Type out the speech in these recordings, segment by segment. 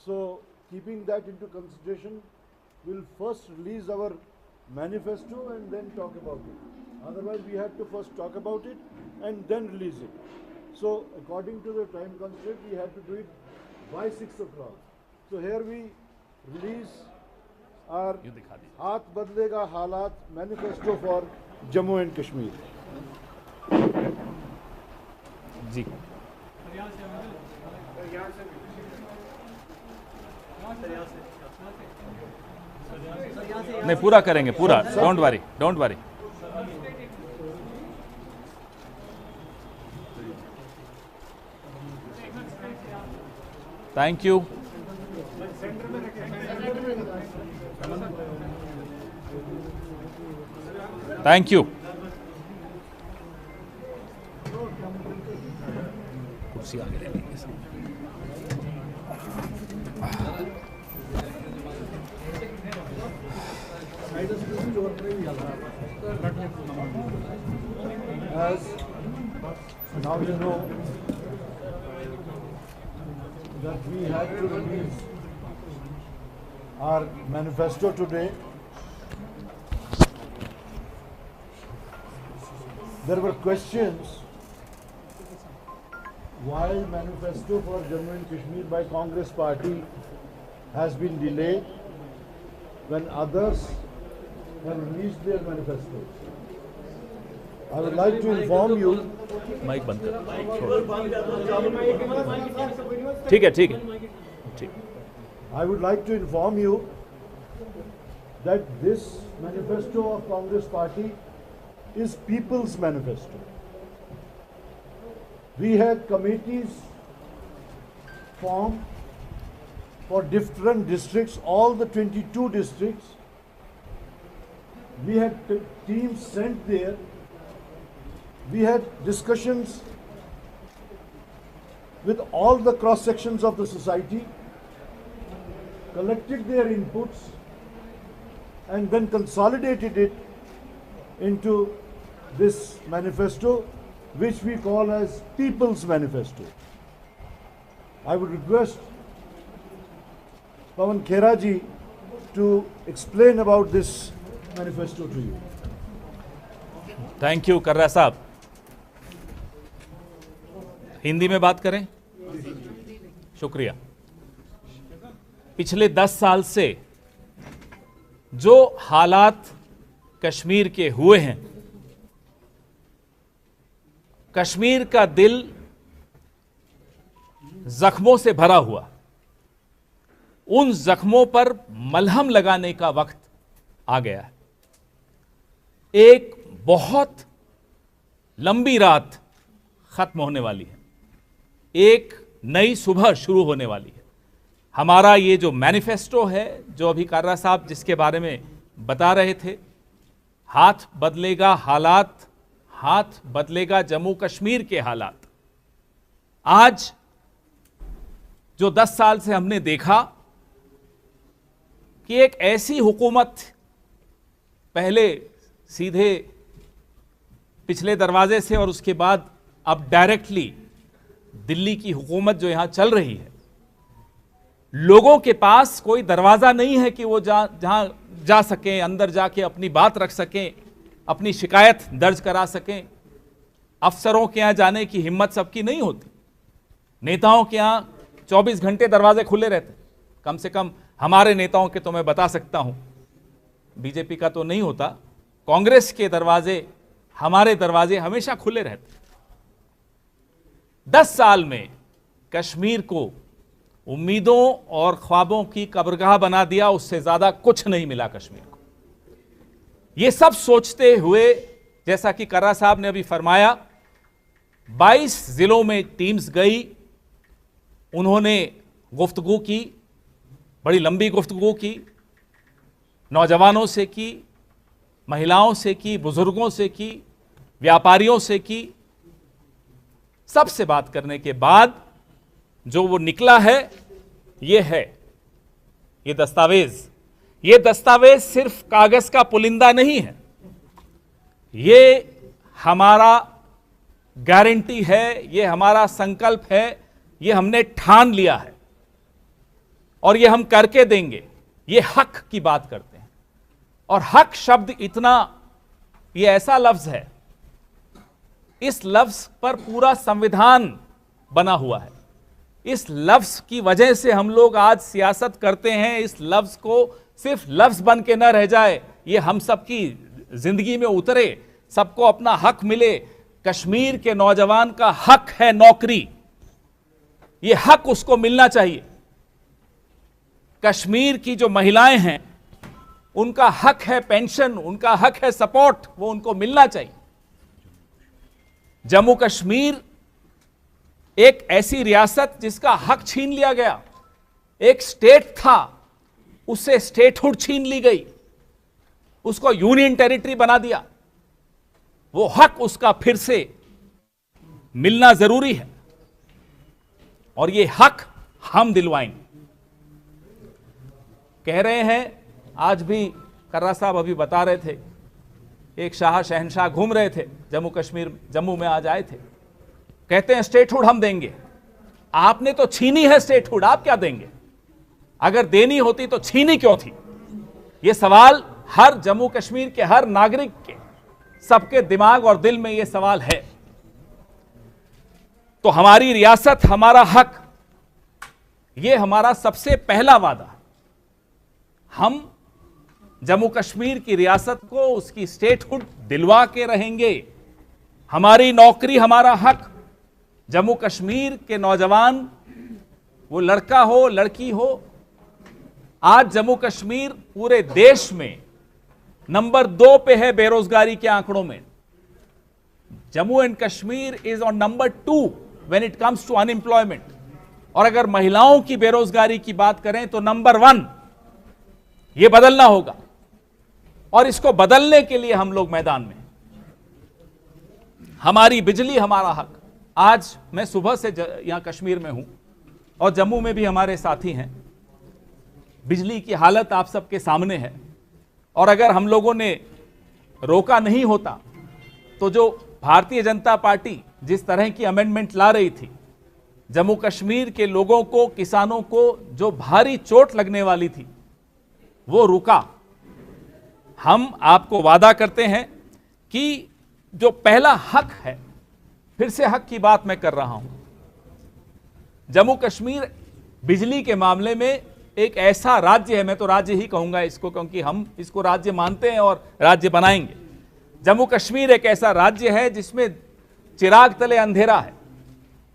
So, keeping that into consideration, we'll first release our manifesto and then talk about it. Otherwise, we have to first talk about it and then release it. So, according to the time constraint, we have to do it by 6 o'clock. So, here we release our Haath Badlega Halat manifesto for Jammu and Kashmir. जी नहीं पूरा करेंगे पूरा don't worry thank you thank you कुर्सी आगे ले लेंगे As now you know that we had to release our manifesto today. There were questions why manifesto for Jammu and Kashmir by Congress party has been delayed when others have released their manifestos. I would like to inform you. Mike बंद कर ठीक है ठीक I would like to inform you that this manifesto of Congress party is people's manifesto. We had committees formed for different districts, all the 22 districts. We had teams sent there. We had discussions with all the cross sections of the society, collected their inputs, and then consolidated it into this manifesto, which we call as People's Manifesto. I would request Pawan Khera ji to explain about this manifesto to you. Thank you Karra साहब हिंदी में बात करें शुक्रिया पिछले 10 साल से जो हालात कश्मीर के हुए हैं कश्मीर का दिल जख्मों से भरा हुआ उन जख्मों पर मलहम लगाने का वक्त आ गया है एक बहुत लंबी रात खत्म होने वाली है एक नई सुबह शुरू होने वाली है हमारा ये जो मैनिफेस्टो है जो अभी कर्रा साहब जिसके बारे में बता रहे थे हाथ बदलेगा हालात हाथ बदलेगा जम्मू कश्मीर के हालात आज जो 10 साल से हमने देखा कि एक ऐसी हुकूमत पहले सीधे पिछले दरवाजे से और उसके बाद अब डायरेक्टली दिल्ली की हुकूमत जो यहां चल रही है लोगों के पास कोई दरवाजा नहीं है कि वो जहां जा सकें अंदर जाके अपनी बात रख सकें अपनी शिकायत दर्ज करा सकें अफसरों के यहां जाने की हिम्मत सबकी नहीं होती नेताओं के यहां 24 घंटे दरवाजे खुले रहते कम से कम हमारे नेताओं के तो मैं बता सकता हूं बीजेपी का तो नहीं होता कांग्रेस के दरवाजे हमारे दरवाजे हमेशा खुले रहते 10 साल में कश्मीर को उम्मीदों और ख्वाबों की कब्रगाह बना दिया उससे ज्यादा कुछ नहीं मिला कश्मीर को यह सब सोचते हुए जैसा कि कर्रा साहब ने अभी फरमाया 22 जिलों में टीम्स गई उन्होंने गुफ्तगू की बड़ी लंबी गुफ्तगू की नौजवानों से की महिलाओं से की बुजुर्गों से की व्यापारियों से की सबसे बात करने के बाद जो वो निकला है ये दस्तावेज सिर्फ कागज का पुलिंदा नहीं है ये हमारा गारंटी है ये हमारा संकल्प है ये हमने ठान लिया है और ये हम करके देंगे, ये हक की बात करते हैं। और हक शब्द इतना, ये ऐसा लफ्ज है, इस लफ्ज पर पूरा संविधान बना हुआ है। इस लफ्ज की वजह से हम लोग आज सियासत करते हैं। इस लफ्ज को सिर्फ लफ्ज बन के न रह जाए, ये हम सबकी जिंदगी में उतरे, सबको अपना हक मिले। कश्मीर के नौजवान का हक है नौकरी, ये हक उसको मिलना चाहिए। कश्मीर की जो महिलाएं हैं उनका हक है पेंशन, उनका हक है सपोर्ट, वो उनको मिलना चाहिए। जम्मू कश्मीर एक ऐसी रियासत जिसका हक छीन लिया गया, एक स्टेट था, उससे स्टेटहुड छीन ली गई, उसको यूनियन टेरिटरी बना दिया। वो हक उसका फिर से मिलना जरूरी है और ये हक हम दिलवाएंगे। कह रहे हैं, आज भी कर्रा साहब अभी बता रहे थे, एक शाह शहनशाह घूम रहे थे जम्मू कश्मीर, जम्मू में आज आए थे, कहते हैं स्टेटहुड हम देंगे। आपने तो छीनी है स्टेटहुड, आप क्या देंगे? अगर देनी होती तो छीनी क्यों थी? यह सवाल हर जम्मू कश्मीर के हर नागरिक के, सबके दिमाग और दिल में यह सवाल है। तो हमारी रियासत, हमारा हक, यह हमारा सबसे पहला वादा। हम जम्मू कश्मीर की रियासत को उसकी स्टेटहुड दिलवा के रहेंगे। हमारी नौकरी हमारा हक। जम्मू कश्मीर के नौजवान, वो लड़का हो लड़की हो, आज जम्मू कश्मीर पूरे देश में नंबर 2 पे है बेरोजगारी के आंकड़ों में। Jammu and Kashmir is on number 2 when it comes to unemployment. और अगर महिलाओं की बेरोजगारी की बात करें तो नंबर 1। यह बदलना होगा और इसको बदलने के लिए हम लोग मैदान में। हमारी बिजली हमारा हक। आज मैं सुबह से यहां कश्मीर में हूं और जम्मू में भी हमारे साथी हैं। बिजली की हालत आप सबके सामने है और अगर हम लोगों ने रोका नहीं होता तो जो भारतीय जनता पार्टी जिस तरह की अमेंडमेंट ला रही थी, जम्मू कश्मीर के लोगों को, किसानों को जो भारी चोट लगने वाली थी, वो रुका। हम आपको वादा करते हैं कि जो पहला हक है, फिर से हक की बात मैं कर रहा हूं, जम्मू कश्मीर बिजली के मामले में एक ऐसा राज्य है, मैं तो राज्य ही कहूंगा इसको क्योंकि हम इसको राज्य मानते हैं और राज्य बनाएंगे। जम्मू कश्मीर एक ऐसा राज्य है जिसमें चिराग तले अंधेरा है।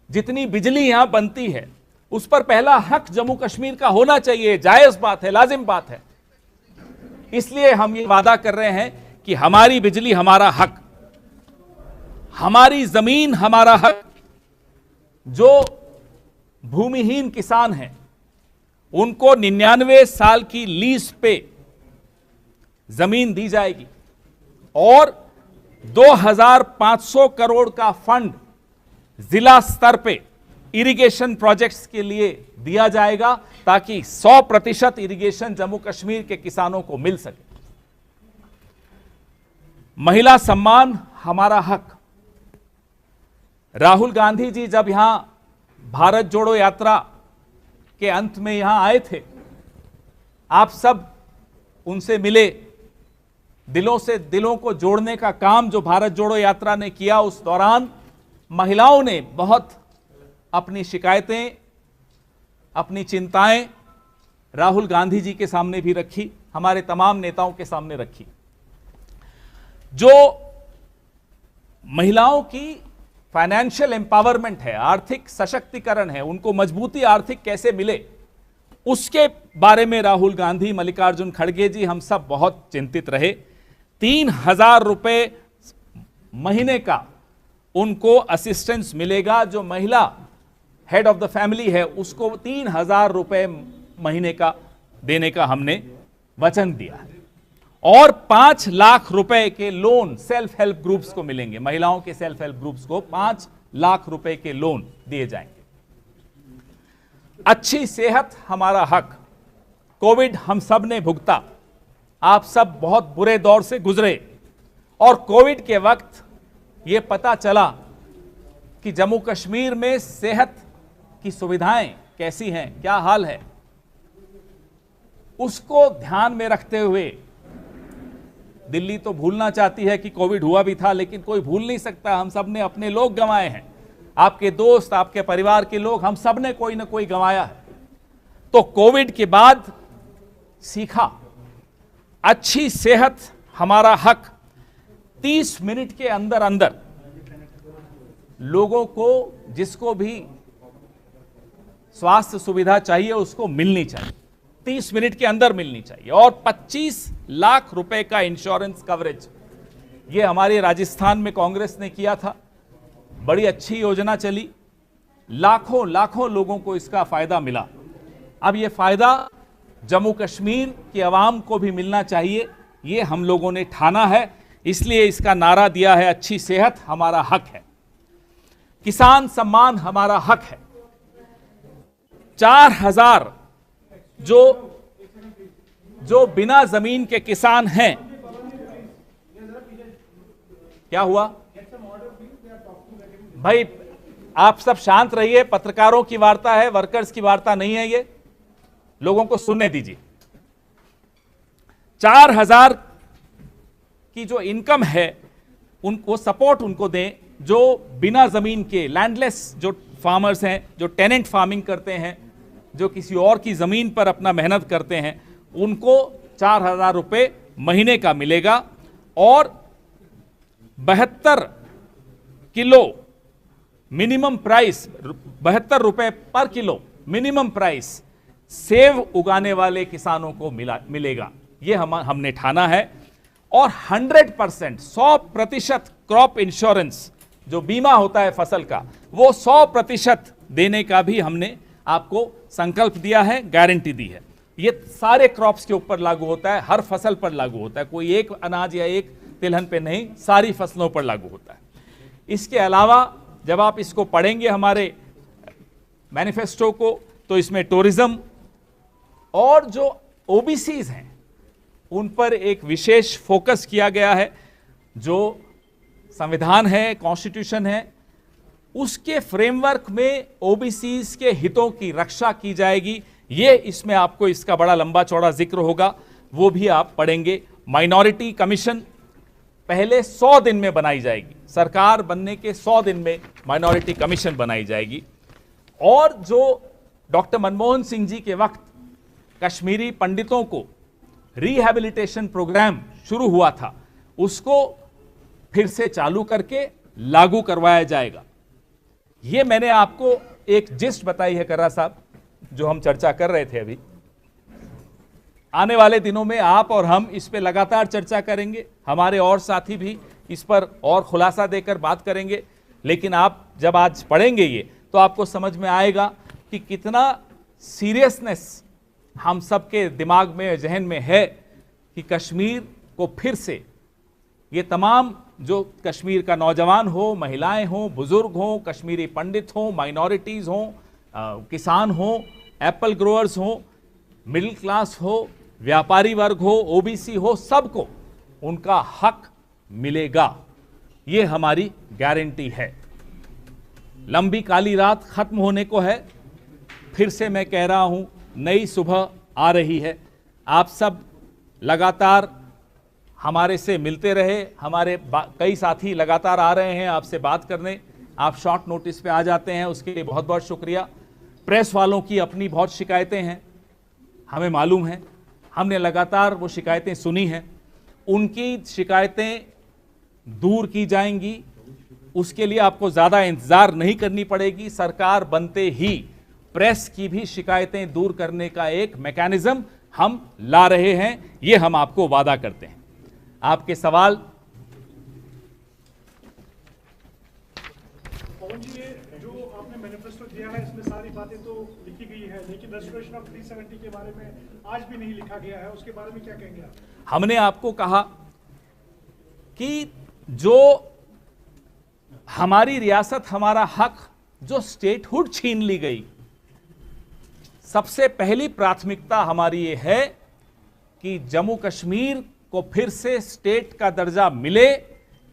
जितनी बिजली यहां बनती है उस पर पहला हक जम्मू कश्मीर का होना चाहिए। जायज बात है, लाजिम बात है। इसलिए हम ये वादा कर रहे हैं कि हमारी बिजली हमारा हक, हमारी जमीन हमारा हक। जो भूमिहीन किसान हैं उनको 99 साल की लीज पे जमीन दी जाएगी और 2500 करोड़ का फंड जिला स्तर पे इरिगेशन प्रोजेक्ट्स के लिए दिया जाएगा ताकि 100% इरिगेशन जम्मू कश्मीर के किसानों को मिल सके। महिला सम्मान हमारा हक। राहुल गांधी जी जब यहां भारत जोड़ो यात्रा के अंत में यहां आए थे, आप सब उनसे मिले। दिलों से दिलों को जोड़ने का काम जो भारत जोड़ो यात्रा ने किया, उस दौरान महिलाओं ने बहुत अपनी शिकायतें, अपनी चिंताएं राहुल गांधी जी के सामने भी रखी, हमारे तमाम नेताओं के सामने रखी। जो महिलाओं की फाइनेंशियल एम्पावरमेंट है, आर्थिक सशक्तिकरण है, उनको मजबूती आर्थिक कैसे मिले, उसके बारे में राहुल गांधी, मल्लिकार्जुन खड़गे जी, हम सब बहुत चिंतित रहे। 3000 रुपए महीने का उनको असिस्टेंस मिलेगा। जो महिला हेड ऑफ द फैमिली है उसको 3000 रुपए महीने का देने का हमने वचन दिया है और 5 लाख रुपए के लोन सेल्फ हेल्प ग्रुप्स को मिलेंगे। महिलाओं के सेल्फ हेल्प ग्रुप्स को 5 लाख रुपए के लोन दिए जाएंगे। अच्छी सेहत हमारा हक। कोविड हम सब ने भुगता, आप सब बहुत बुरे दौर से गुजरे और कोविड के वक्त यह पता चला कि जम्मू कश्मीर में सेहत की सुविधाएं कैसी हैं, क्या हाल है। उसको ध्यान में रखते हुए दिल्ली तो भूलना चाहती है कि कोविड हुआ भी था, लेकिन कोई भूल नहीं सकता। हम सब ने अपने लोग गंवाए हैं, आपके दोस्त, आपके परिवार के लोग, हम सब ने कोई ना कोई गंवाया है। तो कोविड के बाद सीखा, अच्छी सेहत हमारा हक। 30 मिनट के अंदर अंदर लोगों को, जिसको भी स्वास्थ्य सुविधा चाहिए उसको मिलनी चाहिए, 30 मिनट के अंदर मिलनी चाहिए। और 25 लाख रुपए का इंश्योरेंस कवरेज, ये हमारे राजस्थान में कांग्रेस ने किया था, बड़ी अच्छी योजना चली, लाखों लाखों लोगों को इसका फायदा मिला। अब ये फायदा जम्मू कश्मीर की आवाम को भी मिलना चाहिए, ये हम लोगों ने ठाना है। इसलिए इसका नारा दिया है, अच्छी सेहत हमारा हक है, किसान सम्मान हमारा हक है। 4000 जो बिना जमीन के किसान हैं, क्या हुआ भाई? आप सब शांत रहिए, पत्रकारों की वार्ता है, वर्कर्स की वार्ता नहीं है, ये लोगों को सुनने दीजिए। 4000 की जो इनकम है उनको सपोर्ट उनको दें, जो बिना जमीन के लैंडलेस जो फार्मर्स हैं, जो टेनेंट फार्मिंग करते हैं, जो किसी और की जमीन पर अपना मेहनत करते हैं, उनको 4000 रुपए महीने का मिलेगा। और 72 किलो मिनिमम प्राइस, 72 रुपए पर किलो मिनिमम प्राइस सेब उगाने वाले किसानों को मिलेगा। ये हमने ठाना है। और 100%, 100% क्रॉप इंश्योरेंस, जो बीमा होता है फसल का, वो 100% देने का भी हमने आपको संकल्प दिया है, गारंटी दी है। ये सारे क्रॉप्स के ऊपर लागू होता है, हर फसल पर लागू होता है, कोई एक अनाज या एक तिलहन पे नहीं, सारी फसलों पर लागू होता है। इसके अलावा जब आप इसको पढ़ेंगे हमारे मैनिफेस्टो को, तो इसमें टूरिज्म और जो ओबीसीज हैं उन पर एक विशेष फोकस किया गया है। जो संविधान है, कॉन्स्टिट्यूशन है, उसके फ्रेमवर्क में ओबीसीज के हितों की रक्षा की जाएगी। ये इसमें आपको इसका बड़ा लंबा चौड़ा जिक्र होगा, वो भी आप पढ़ेंगे। माइनॉरिटी कमीशन पहले 100 दिन में बनाई जाएगी, सरकार बनने के 100 दिन में माइनॉरिटी कमीशन बनाई जाएगी। और जो डॉक्टर मनमोहन सिंह जी के वक्त कश्मीरी पंडितों को रिहैबिलिटेशन प्रोग्राम शुरू हुआ था, उसको फिर से चालू करके लागू करवाया जाएगा। ये मैंने आपको एक जिस्ट बताई है कर्रा साहब, जो हम चर्चा कर रहे थे अभी। आने वाले दिनों में आप और हम इस पे लगातार चर्चा करेंगे, हमारे और साथी भी इस पर और खुलासा देकर बात करेंगे। लेकिन आप जब आज पढ़ेंगे ये, तो आपको समझ में आएगा कि कितना सीरियसनेस हम सबके दिमाग में, जहन में है कि कश्मीर को फिर से, ये तमाम जो कश्मीर का नौजवान हो, महिलाएं हों, बुजुर्ग हों, कश्मीरी पंडित हों, माइनॉरिटीज़ हों, किसान हों, एप्पल ग्रोअर्स हों, मिडिल क्लास हो, व्यापारी वर्ग हो, ओबीसी हो, सबको उनका हक मिलेगा। ये हमारी गारंटी है। लंबी काली रात खत्म होने को है, फिर से मैं कह रहा हूं, नई सुबह आ रही है। आप सब लगातार हमारे से मिलते रहे, हमारे कई साथी लगातार आ रहे हैं आपसे बात करने, आप शॉर्ट नोटिस पे आ जाते हैं, उसके लिए बहुत बहुत शुक्रिया। प्रेस वालों की अपनी बहुत शिकायतें हैं, हमें मालूम है, हमने लगातार वो शिकायतें सुनी हैं, उनकी शिकायतें दूर की जाएंगी। उसके लिए आपको ज़्यादा इंतज़ार नहीं करनी पड़ेगी। सरकार बनते ही प्रेस की भी शिकायतें दूर करने का एक मैकेनिज्म हम ला रहे हैं, ये हम आपको वादा करते हैं। आपके सवाल? पवन जी, ये जो आपने मैनिफेस्टो दिया है, इसमें सारी बातें तो लिखी गई है, लेकिन रेस्टोरेशन ऑफ 370 के बारे में आज भी नहीं लिखा गया है, उसके बारे में क्या कहेंगे आप? हमने आपको कहा कि जो हमारी रियासत, हमारा हक, जो स्टेटहुड छीन ली गई, सबसे पहली प्राथमिकता हमारी ये है कि जम्मू कश्मीर को फिर से स्टेट का दर्जा मिले,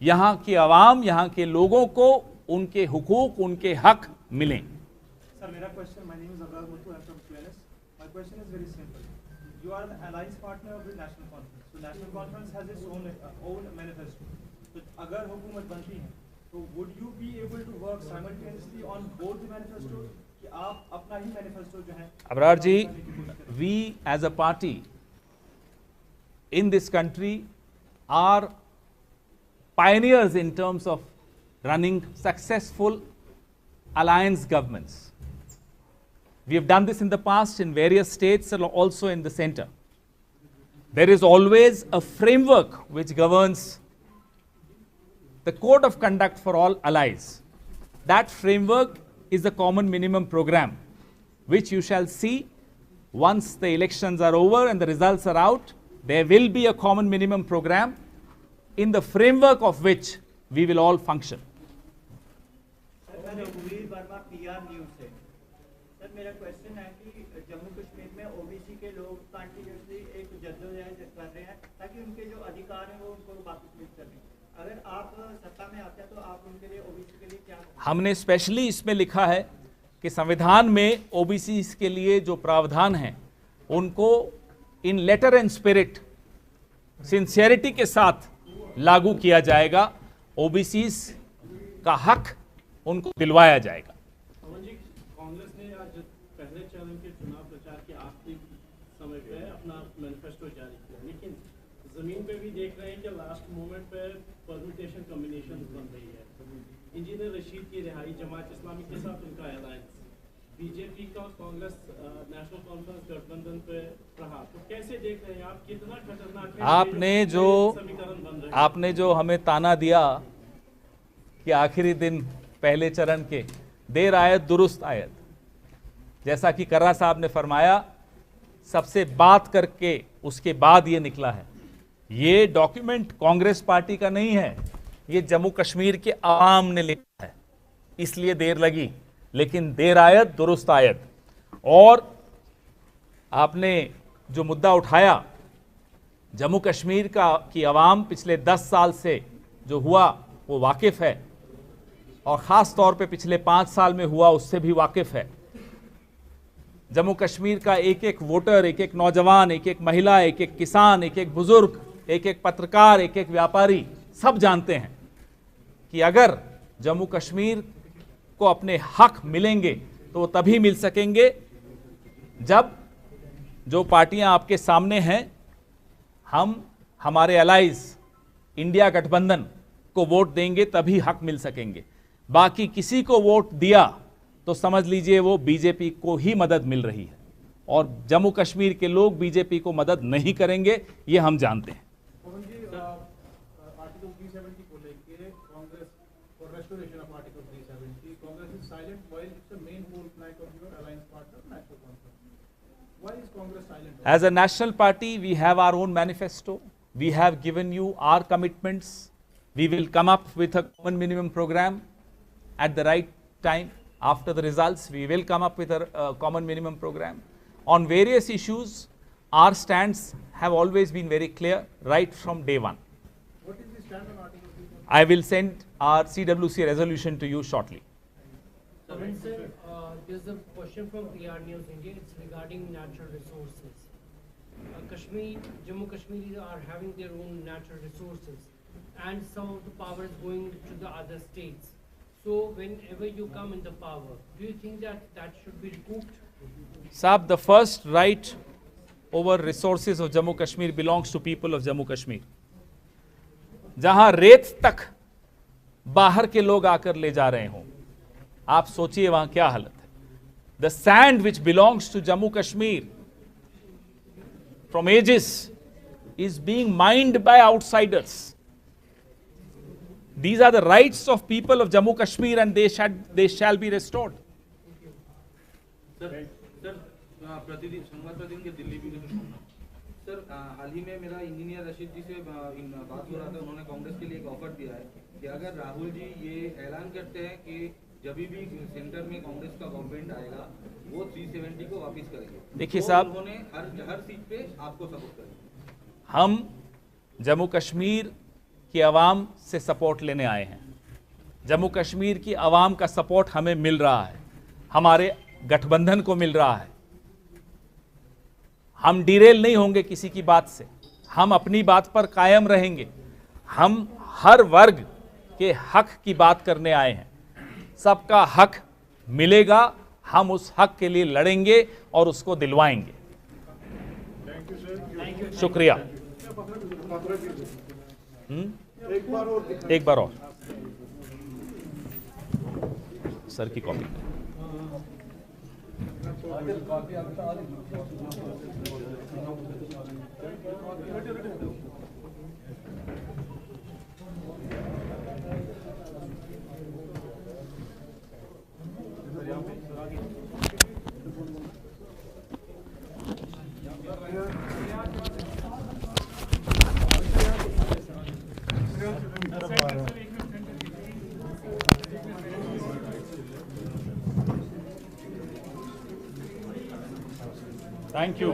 यहां की आवाम, यहां के लोगों को उनके हुकूक, उनके हक मिलें। सर, मेरा question, my name is Abrar Muthu, I am from QNS। My question is very simple. You are an alliance partner of the National Conference. So National Conference has its own manifesto. So अगर हुकूमत बनती है, तो would you be able to work simultaneously on both the manifestos? कि आप अपना ही manifesto जो है Abrar ji, we as a party in this country are pioneers in terms of running successful alliance governments. We have done this in the past in various states and also in the center. There is always a framework which governs the code of conduct for all allies. That framework is the common minimum program, which you shall see once the elections are over and the results are out. There will be a common minimum program in the framework of which we will all function. रघुवीर Verma PR news से। Sir मेरा question है कि जम्मू कश्मीर में OBC के लोग continuously एक जद्दोजहद कर रहे हैं ताकि उनके जो अधिकार हैं वो उनको वापस मिल सकें। अगर आप सत्ता में आते हैं तो आप उनके लिए OBC के लिए क्या करेंगे? हमने स्पेशली इसमें लिखा है कि संविधान में OBC के लिए जो प्रावधान हैं उनको इन लेटर एंड स्पिरिट सिंसियरिटी के साथ लागू किया जाएगा। OBC का हक उनको दिलवाया जाएगा। पवन जी, कांग्रेस ने आज पहले चरण के चुनाव प्रचार के आखिरी समय पे अपना मैनिफेस्टो जारी किया, लेकिन जमीन पे भी देख रहे हैं कि लास्ट मोमेंट पे परम्यूटेशन कॉम्बिनेशन बन रही है। इंजीनियर रशीद की रिहाई, जमात इस्लामी के साथ उनका अलायंस, बीजेपी का कांग्रेस नेशनल कॉन्फ्रेंस गठबंधन पे रहा, तो कैसे देख रहे हैं आप? कितना खतरनाक है आपने जो हमें ताना दिया कि आखिरी दिन पहले चरण के देर आयत दुरुस्त आयत, जैसा कि कर्रा साहब ने फरमाया, सबसे बात करके उसके बाद ये निकला है। ये डॉक्यूमेंट कांग्रेस पार्टी का नहीं है, ये जम्मू कश्मीर के आवाम ने लिखा है, इसलिए देर लगी, लेकिन देर आयत दुरुस्त आयत। और आपने जो मुद्दा उठाया, जम्मू कश्मीर की आवाम पिछले 10 साल से जो हुआ वो वाकिफ है, और ख़ास तौर पे पिछले 5 साल में हुआ उससे भी वाकिफ है। जम्मू कश्मीर का एक एक वोटर, एक एक नौजवान, एक एक महिला, एक एक किसान, एक एक बुजुर्ग, एक एक पत्रकार, एक एक व्यापारी सब जानते हैं कि अगर जम्मू कश्मीर को अपने हक मिलेंगे तो वो तभी मिल सकेंगे जब जो पार्टियां आपके सामने हैं, हम हमारे अलाइज इंडिया गठबंधन को वोट देंगे तभी हक मिल सकेंगे। बाकी किसी को वोट दिया तो समझ लीजिए वो बीजेपी को ही मदद मिल रही है, और जम्मू कश्मीर के लोग बीजेपी को मदद नहीं करेंगे, ये हम जानते हैं। पवन जी, आर्टिकल 370 को लेके कांग्रेस और restoration of article 370, Congress is silent while it's the main poll flag of your alliance partner National Conference. Why is Congress silent? As a national party, we have our own manifesto. We have given you our commitments. We will come up with a common minimum program at the right time. After the results, we will come up with a common minimum program. On various issues, our stands have always been very clear right from day one. What is the stand on article 370? I will send our CWC resolution to you shortly. Sir, there's a question from PR News India. It's regarding natural resources. Jammu Kashmiris are having their own natural resources, and some of the power is going to the other states. So whenever you come in the power, do you think that should be recouped? Saab, the first right over resources of Jammu Kashmir belongs to people of Jammu Kashmir. जहां रेत तक बाहर के लोग आकर ले जा रहे हों, आप सोचिए वहां क्या हालत है। The sand which belongs to Jammu Kashmir from ages is being mined by outsiders. These are the rights of people of Jammu Kashmir, and they shall be restored. Sir प्रतिदिन संवाद प्रतिदिन के दिल्ली भी सर हाल ही में मेरा इंजीनियर रशीद जी से बात हो रहा था। उन्होंने कांग्रेस के लिए एक ऑफर दिया है कि अगर राहुल जी ये ऐलान करते हैं कि जब भी सेंटर में कांग्रेस का गवर्नमेंट आएगा वो 370 को वापस करेंगे। देखिए तो साहब, उन्होंने हर सीट पे आपको सपोर्ट करेंगे। हम जम्मू कश्मीर की आवाम से सपोर्ट लेने आए हैं। जम्मू कश्मीर की आवाम का सपोर्ट हमें मिल रहा है, हमारे गठबंधन को मिल रहा है। हम डिरेल नहीं होंगे किसी की बात से, हम अपनी बात पर कायम रहेंगे। हम हर वर्ग के हक की बात करने आए हैं, सबका हक मिलेगा, हम उस हक के लिए लड़ेंगे और उसको दिलवाएंगे। शुक्रिया। एक बार और सर की कॉपी। Thank you.